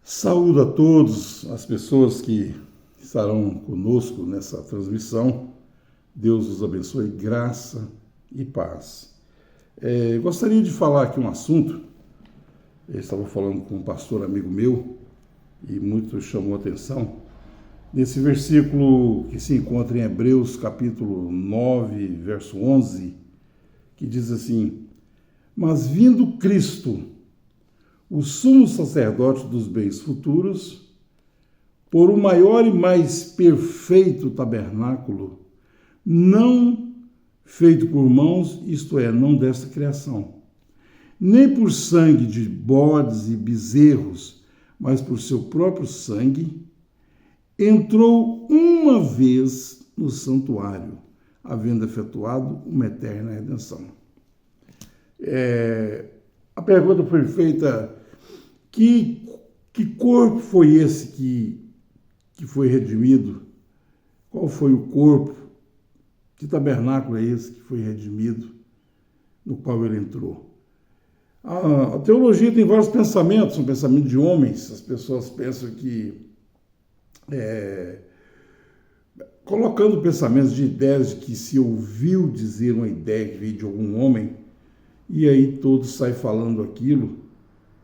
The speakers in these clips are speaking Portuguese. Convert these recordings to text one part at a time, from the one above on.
Saúdo a todos as pessoas que estarão conosco nessa transmissão. Deus os abençoe, graça e paz. Gostaria de falar aqui um assunto. Eu estava falando com um pastor amigo meu e muito chamou a atenção. Nesse versículo que se encontra em Hebreus capítulo 9, verso 11, que diz assim: Mas vindo Cristo, o sumo sacerdote dos bens futuros, por um maior e mais perfeito tabernáculo, não feito por mãos, isto é, não desta criação, nem por sangue de bodes e bezerros, mas por seu próprio sangue, entrou uma vez no santuário, havendo efetuado uma eterna redenção. A pergunta foi feita: que corpo foi esse que foi redimido? Qual foi o corpo? Que tabernáculo é esse que foi redimido, no qual ele entrou? A teologia tem vários pensamentos, são pensamentos de homens. As pessoas pensam que, colocando pensamentos de ideias de que se ouviu dizer uma ideia que veio de algum homem, e aí todos saem falando aquilo,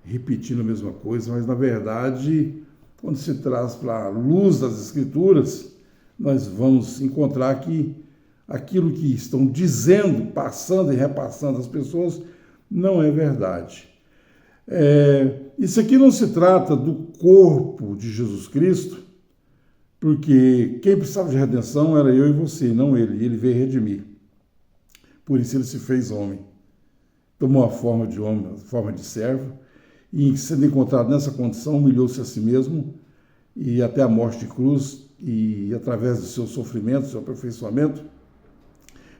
repetindo a mesma coisa, mas na verdade, quando se traz para a luz das Escrituras, nós vamos encontrar que aquilo que estão dizendo, passando e repassando às pessoas, não é verdade. Isso aqui não se trata do corpo de Jesus Cristo, porque quem precisava de redenção era eu e você, não ele. Ele veio redimir. Por isso ele se fez homem. Tomou a forma de homem, a forma de servo, e sendo encontrado nessa condição, humilhou-se a si mesmo, e até a morte de cruz, e através do seu sofrimento, do seu aperfeiçoamento,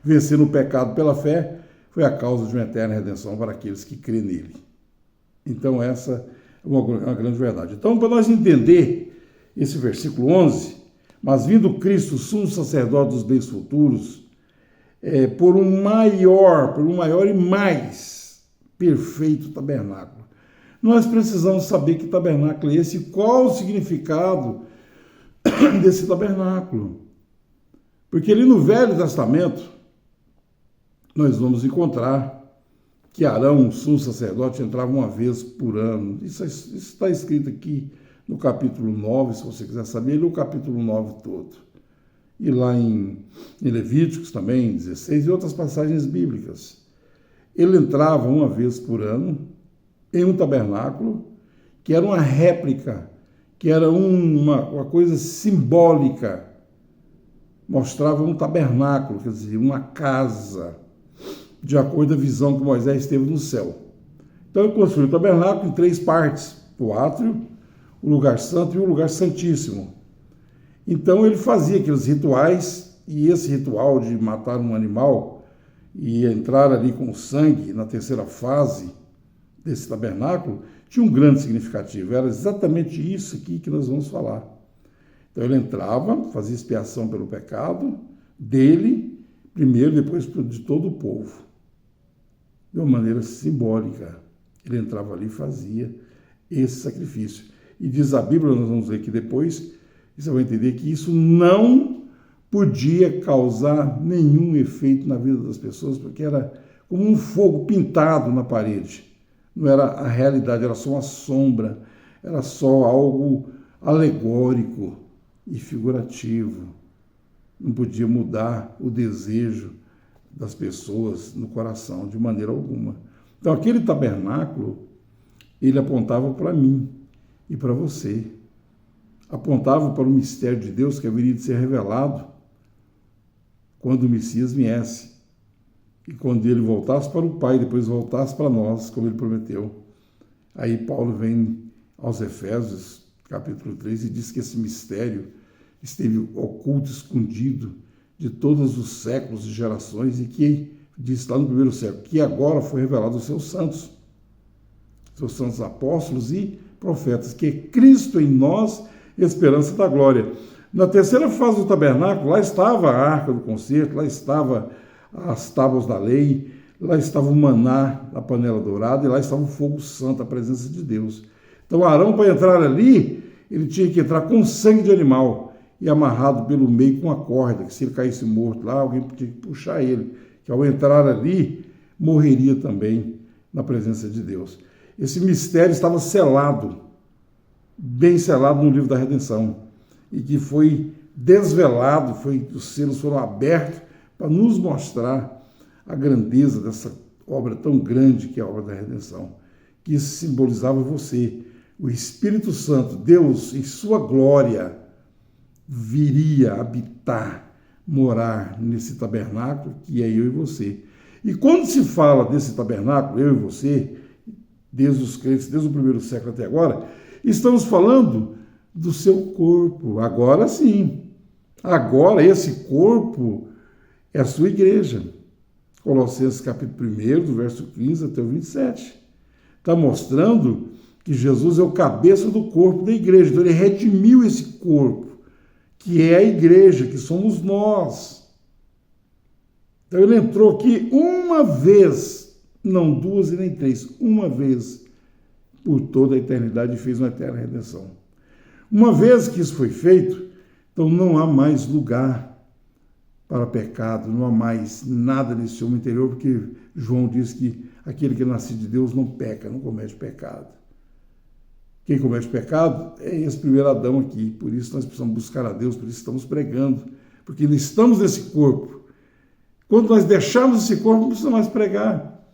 vencendo o pecado pela fé, foi a causa de uma eterna redenção para aqueles que crêem nele. Então essa é uma grande verdade. Então, para nós entender esse versículo 11, mas vindo Cristo, sumo sacerdote dos bens futuros, por um maior e mais perfeito tabernáculo. Nós precisamos saber que tabernáculo é esse e qual o significado desse tabernáculo. Porque ali no Velho Testamento, nós vamos encontrar que Arão, o sumo sacerdote, entrava uma vez por ano. Isso está escrito aqui no capítulo 9, se você quiser saber, ele é o capítulo 9 todo. E lá em Levíticos também, 16, e outras passagens bíblicas. Ele entrava uma vez por ano em um tabernáculo, que era uma réplica, que era uma coisa simbólica, mostrava um tabernáculo, quer dizer, uma casa, de acordo com a visão que Moisés teve no céu. Então ele construiu o tabernáculo em 3 partes: o átrio, o lugar santo e o lugar santíssimo. Então ele fazia aqueles rituais, e esse ritual de matar um animal e entrar ali com sangue na terceira fase desse tabernáculo tinha um grande significativo. Era exatamente isso aqui que nós vamos falar. Então ele entrava, fazia expiação pelo pecado dele, primeiro, depois de todo o povo. De uma maneira simbólica. Ele entrava ali e fazia esse sacrifício. E diz a Bíblia, nós vamos ver que depois, você vai entender que isso não podia causar nenhum efeito na vida das pessoas, porque era como um fogo pintado na parede. Não era a realidade, era só uma sombra, era só algo alegórico e figurativo. Não podia mudar o desejo das pessoas no coração, de maneira alguma. Então, aquele tabernáculo, ele apontava para mim e para você. Apontava para o mistério de Deus que haveria de ser revelado quando o Messias viesse. E quando ele voltasse para o Pai, depois voltasse para nós, como ele prometeu. Aí Paulo vem aos Efésios, capítulo 3, e diz que esse mistério esteve oculto, escondido de todos os séculos e gerações, e que, diz lá no primeiro século, que agora foi revelado aos seus santos apóstolos e profetas, que é Cristo em nós, esperança da glória. Na terceira fase do tabernáculo, lá estava a arca do concerto, lá estava as tábuas da lei, lá estava o maná da panela dourada, e lá estava o fogo santo, a presença de Deus. Então Arão, para entrar ali, ele tinha que entrar com sangue de animal e amarrado pelo meio com uma corda, que se ele caísse morto lá, alguém tinha que puxar ele, que ao entrar ali, morreria também na presença de Deus. Esse mistério estava selado, bem selado no livro da redenção, e que foi desvelado, os selos foram abertos para nos mostrar a grandeza dessa obra tão grande que é a obra da redenção, que simbolizava você. O Espírito Santo, Deus, em sua glória, viria habitar, morar nesse tabernáculo que é eu e você. E quando se fala desse tabernáculo, eu e você, desde os crentes, desde o primeiro século até agora, estamos falando do seu corpo. Agora sim. Agora esse corpo é a sua igreja. Colossenses capítulo 1, do verso 15 até o 27. Está mostrando que Jesus é o cabeça do corpo da igreja. Então ele redimiu esse corpo, que é a igreja, que somos nós. Então ele entrou aqui uma vez, não duas e nem três, uma vez por toda a eternidade e fez uma eterna redenção. Uma vez que isso foi feito, então não há mais lugar para pecado, não há mais nada nesse homem interior, porque João diz que aquele que nasce de Deus não peca, não comete pecado. Quem comete pecado é esse primeiro Adão aqui, por isso nós precisamos buscar a Deus, por isso estamos pregando, porque nós estamos nesse corpo. Quando nós deixarmos esse corpo, não precisa mais pregar,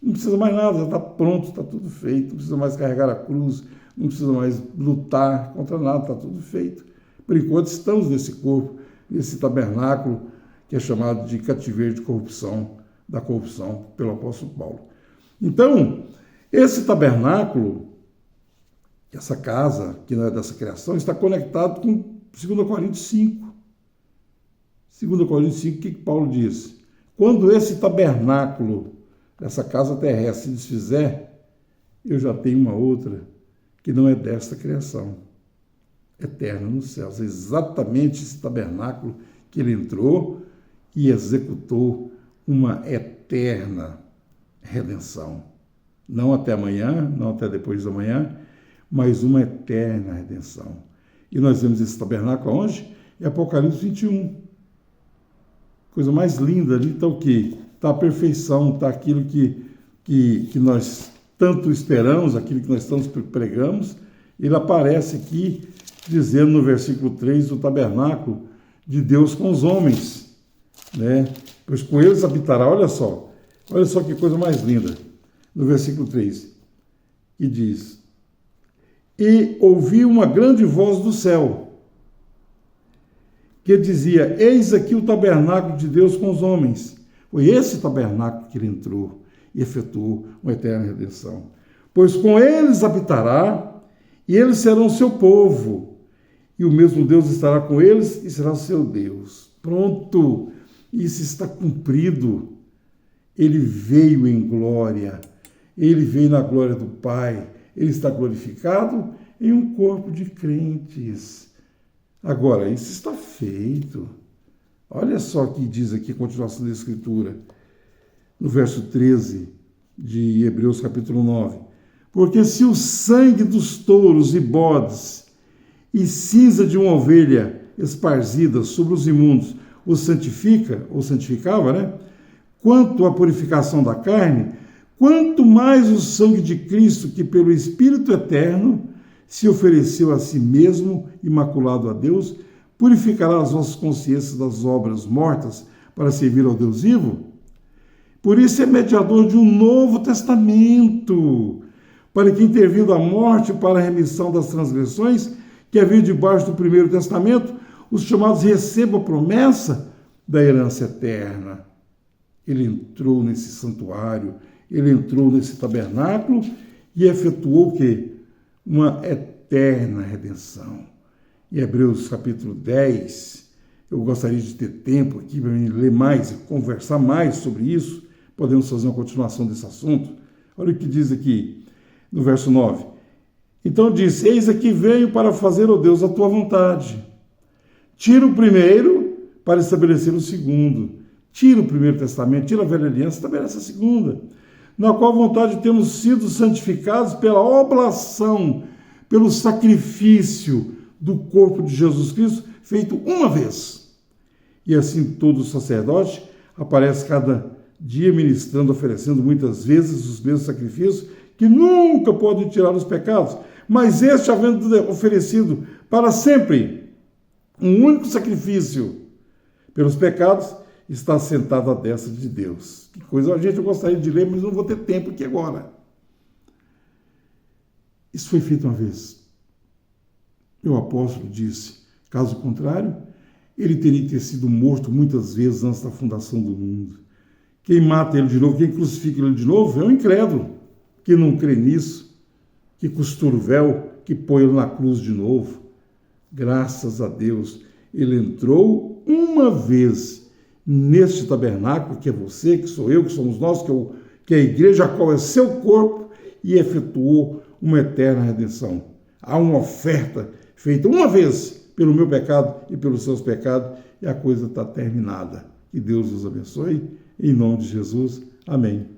não precisa mais nada, já está pronto, está tudo feito, não precisa mais carregar a cruz, não precisa mais lutar contra nada, está tudo feito. Por enquanto estamos nesse corpo, nesse tabernáculo, que é chamado de cativeiro de corrupção, da corrupção, pelo apóstolo Paulo. Então, esse tabernáculo, essa casa, que não é dessa criação, está conectado com 2 Coríntios 5. 2 Coríntios 5, o que Paulo diz? Quando esse tabernáculo, essa casa terrestre, se desfizer, eu já tenho uma outra que não é desta criação, eterna nos céus. É exatamente esse tabernáculo que ele entrou e executou uma eterna redenção. Não até amanhã, não até depois da manhã, mas uma eterna redenção. E nós vemos esse tabernáculo onde? Em Apocalipse 21. Coisa mais linda ali está o quê? Está a perfeição, está aquilo que nós tanto esperamos, aquilo que nós tanto pregamos. Ele aparece aqui dizendo no versículo 3 do tabernáculo de Deus com os homens, né? Pois com eles habitará, olha só que coisa mais linda, no versículo 3, que diz: e ouvi uma grande voz do céu, que dizia: eis aqui o tabernáculo de Deus com os homens. Foi esse tabernáculo que ele entrou e efetuou uma eterna redenção. Pois com eles habitará, e eles serão seu povo, e o mesmo Deus estará com eles e será seu Deus. Pronto, isso está cumprido. Ele veio em glória, ele veio na glória do Pai, ele está glorificado em um corpo de crentes. Agora, isso está feito. Olha só o que diz aqui a continuação da Escritura, no verso 13 de Hebreus capítulo 9. Porque se o sangue dos touros e bodes e cinza de uma ovelha esparzida sobre os imundos os santifica, ou santificava, né? Quanto à purificação da carne, quanto mais o sangue de Cristo, que pelo Espírito Eterno se ofereceu a si mesmo, imaculado a Deus, purificará as vossas consciências das obras mortas para servir ao Deus vivo? Por isso é mediador de um novo testamento, para que, intervindo a morte para a remissão das transgressões, que havia debaixo do primeiro testamento, os chamados recebam a promessa da herança eterna. Ele entrou nesse santuário, ele entrou nesse tabernáculo e efetuou o quê? Uma eterna redenção. Em Hebreus capítulo 10, eu gostaria de ter tempo aqui para ler mais e conversar mais sobre isso. Podemos fazer uma continuação desse assunto. Olha o que diz aqui, no verso 9. Então diz: eis aqui veio para fazer, ó Deus, a tua vontade. Tira o primeiro para estabelecer o segundo. Tira o primeiro testamento, tira a velha aliança, estabelece a segunda, na qual vontade temos sido santificados pela oblação pelo sacrifício do corpo de Jesus Cristo feito uma vez. E assim todo sacerdote aparece cada dia ministrando, oferecendo muitas vezes os mesmos sacrifícios que nunca podem tirar os pecados, mas este havendo oferecido para sempre um único sacrifício pelos pecados, está sentado à destra de Deus. Que coisa, gente, eu gostaria de ler, mas não vou ter tempo aqui agora. Isso foi feito uma vez. O apóstolo disse, caso contrário, ele teria que ter sido morto muitas vezes antes da fundação do mundo. Quem mata ele de novo, quem crucifica ele de novo, é um incrédulo, que não crê nisso, que costura o véu, que põe ele na cruz de novo. Graças a Deus, ele entrou uma vez neste tabernáculo, que é você, que sou eu, que somos nós, que é a igreja, a qual é seu corpo, e efetuou uma eterna redenção. Há uma oferta feita uma vez pelo meu pecado e pelos seus pecados, e a coisa está terminada. Que Deus os abençoe, em nome de Jesus. Amém.